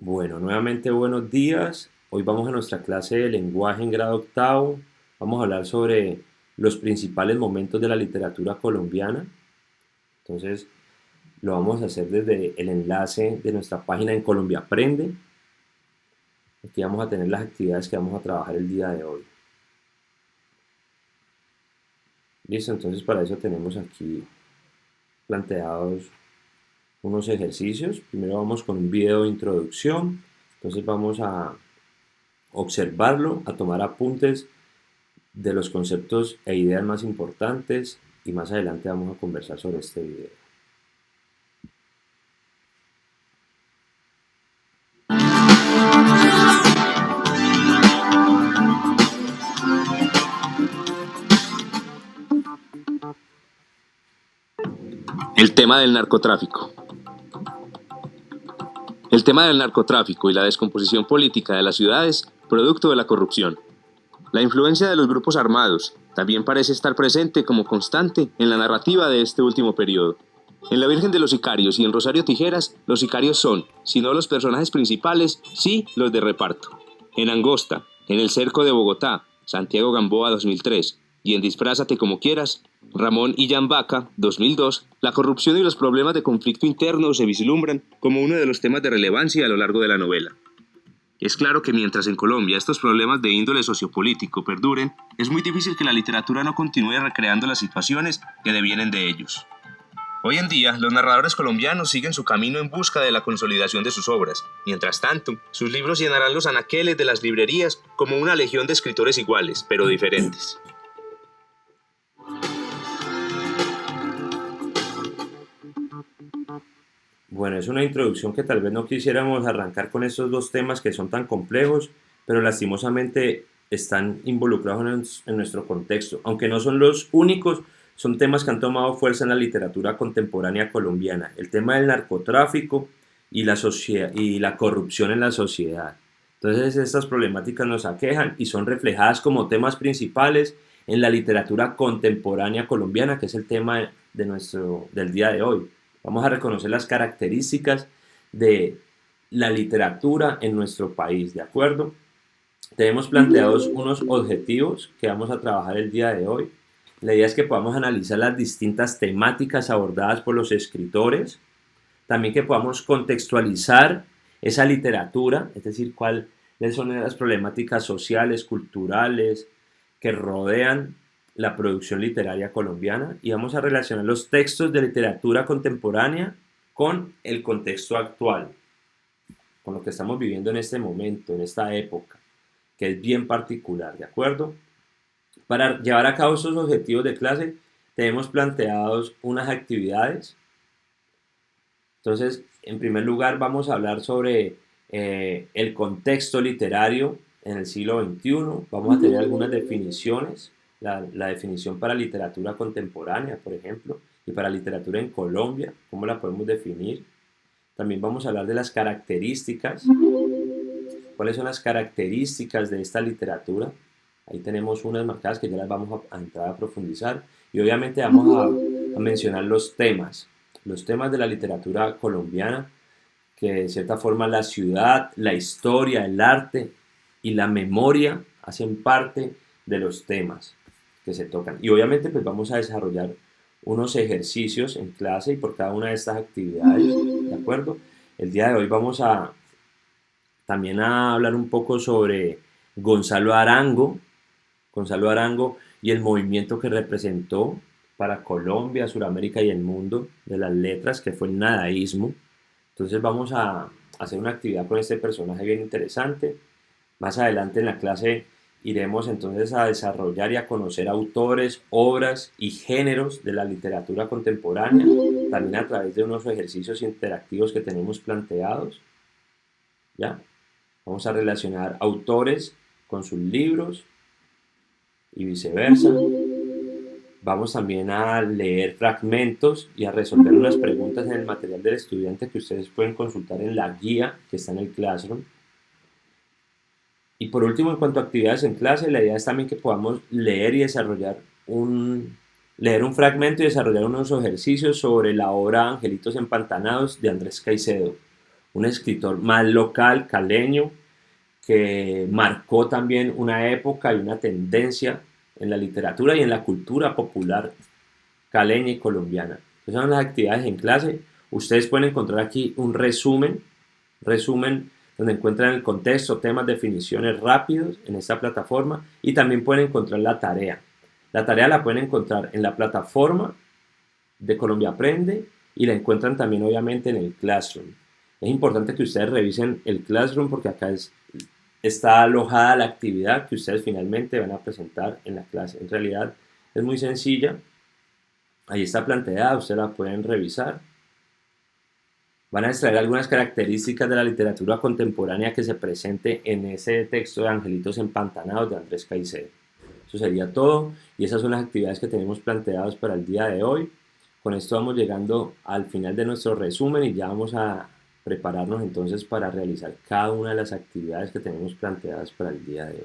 Bueno, nuevamente buenos días. Hoy vamos a nuestra clase de lenguaje en grado octavo. Vamos a hablar sobre los principales momentos de la literatura colombiana. Entonces, lo vamos a hacer desde el enlace de nuestra página en Colombia Aprende. Aquí vamos a tener las actividades que vamos a trabajar el día de hoy. Listo, entonces para eso tenemos aquí planteados unos ejercicios. Primero vamos con un video de introducción. Entonces vamos a observarlo, a tomar apuntes de los conceptos e ideas más importantes y más adelante vamos a conversar sobre este video. El tema del narcotráfico. El tema del narcotráfico y la descomposición política de las ciudades, producto de la corrupción. La influencia de los grupos armados también parece estar presente como constante en la narrativa de este último periodo. En La Virgen de los Sicarios y en Rosario Tijeras, los sicarios son, si no los personajes principales, sí los de reparto. En Angosta, en El Cerco de Bogotá, Santiago Gamboa 2003, y en Disfrázate como quieras, Ramón Illán Vaca 2002, la corrupción y los problemas de conflicto interno se vislumbran como uno de los temas de relevancia a lo largo de la novela. Es claro que mientras en Colombia estos problemas de índole sociopolítico perduren, es muy difícil que la literatura no continúe recreando las situaciones que devienen de ellos. Hoy en día, los narradores colombianos siguen su camino en busca de la consolidación de sus obras. Mientras tanto, sus libros llenarán los anaqueles de las librerías como una legión de escritores iguales, pero diferentes. Bueno, es una introducción que tal vez no quisiéramos arrancar con estos dos temas que son tan complejos, pero lastimosamente están involucrados en nuestro contexto. Aunque no son los únicos, son temas que han tomado fuerza en la literatura contemporánea colombiana. El tema del narcotráfico y la corrupción en la sociedad. Entonces estas problemáticas nos aquejan y son reflejadas como temas principales en la literatura contemporánea colombiana, que es el tema del día de hoy. Vamos a reconocer las características de la literatura en nuestro país, ¿de acuerdo? Tenemos planteados unos objetivos que vamos a trabajar el día de hoy. La idea es que podamos analizar las distintas temáticas abordadas por los escritores, también que podamos contextualizar esa literatura, es decir, cuáles son las problemáticas sociales, culturales que rodean la producción literaria colombiana, y vamos a relacionar los textos de literatura contemporánea con el contexto actual, con lo que estamos viviendo en este momento, en esta época, que es bien particular, ¿de acuerdo? Para llevar a cabo estos objetivos de clase, tenemos planteados unas actividades. Entonces, en primer lugar, vamos a hablar sobre el contexto literario en el siglo XXI. Vamos a tener algunas definiciones, la definición para literatura contemporánea, por ejemplo, y para literatura en Colombia, cómo la podemos definir. También vamos a hablar de las características, cuáles son las características de esta literatura. Ahí tenemos unas marcadas que ya las vamos a entrar a profundizar. Y obviamente vamos a mencionar los temas de la literatura colombiana, que de cierta forma la ciudad, la historia, el arte y la memoria hacen parte de los temas que se tocan. Y obviamente pues vamos a desarrollar unos ejercicios en clase y por cada una de estas actividades, ¿de acuerdo? El día de hoy vamos a también a hablar un poco sobre Gonzalo Arango, Gonzalo Arango y el movimiento que representó para Colombia, Sudamérica y el mundo de las letras, que fue el nadaísmo. Entonces vamos a hacer una actividad con este personaje bien interesante. Más adelante en la clase iremos entonces a desarrollar y a conocer autores, obras y géneros de la literatura contemporánea, también a través de unos ejercicios interactivos que tenemos planteados. ¿Ya? Vamos a relacionar autores con sus libros y viceversa. Vamos también a leer fragmentos y a resolver unas preguntas en el material del estudiante que ustedes pueden consultar en la guía que está en el Classroom. Y por último, en cuanto a actividades en clase, la idea es también que podamos leer y desarrollar leer un fragmento y desarrollar unos ejercicios sobre la obra Angelitos Empantanados de Andrés Caicedo, un escritor más local, caleño, que marcó también una época y una tendencia en la literatura y en la cultura popular caleña y colombiana. Esas son las actividades en clase. Ustedes pueden encontrar aquí un resumen donde encuentran el contexto, temas, definiciones rápidos en esta plataforma, y también pueden encontrar la tarea. La tarea la pueden encontrar en la plataforma de Colombia Aprende y la encuentran también obviamente en el Classroom. Es importante que ustedes revisen el Classroom porque acá está alojada la actividad que ustedes finalmente van a presentar en la clase. En realidad es muy sencilla. Ahí está planteada, ustedes la pueden revisar. Van a extraer algunas características de la literatura contemporánea que se presente en ese texto de Angelitos Empantanados de Andrés Caicedo. Eso sería todo y esas son las actividades que tenemos planteadas para el día de hoy. Con esto vamos llegando al final de nuestro resumen y ya vamos a prepararnos entonces para realizar cada una de las actividades que tenemos planteadas para el día de hoy.